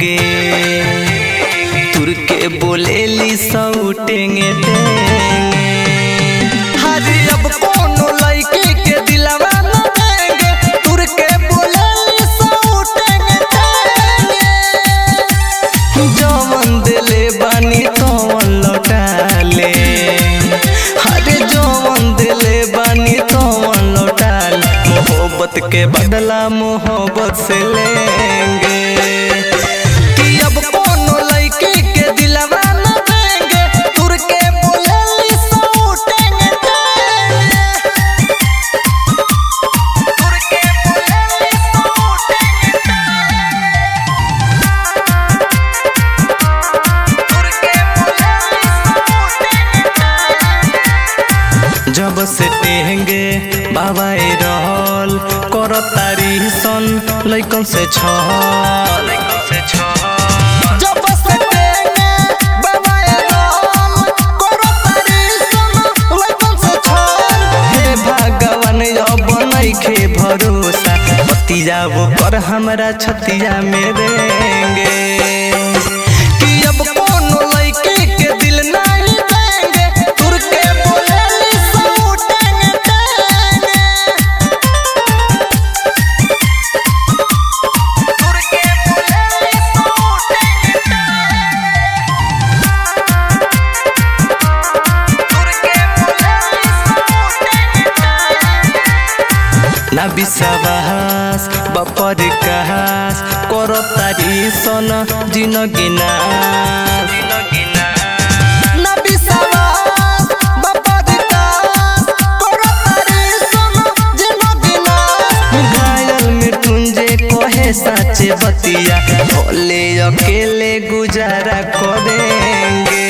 लेंगे, तुर के बोलेली सौटेंगे देंगे। हरी अब कोनो लड़की के दिलवा न देंगे, तुर के बोलेली सौटेंगे देंगे। जवन दिले बानी तवन लौटा ले, हरे जवन दिले बानी तवन लौटा ले। मोहब्बत के बदला मोहब्बत से लेंगे, कि अब कोनो लड़की के दिलवा न देंगे, तुर के बोलेली सौटेंगे देंगे। तुर के बोलेली सौटेंगे देंगे। तुर के बोलेली सौटेंगे। जब से टेंगे बाबा रहल करतारी सन लइकन से छल। जब से टेंगे बाबा रहल करतारी सन लइकन से छल। हे भगवान अब नइखे भरोसा, पतिया वो पर हमरा छतिया में देंगे, कि अब कोनो लड़की के दिल नहीं देंगे, तुर के बोलेली सौटेंगे देंगे। तुर के बोलेली सौटेंगे देंगे। तुर के बोलेली सौटेंगे देंगे। ना विश्वास बापर कहास करतारी सन जिनगी नास। ना विश्वास बापर कहास करतारी सन जिनगी नास। घायल मृत्युंजय कहे साचे बतिया, भोले अकेले गुजारा करेंगे।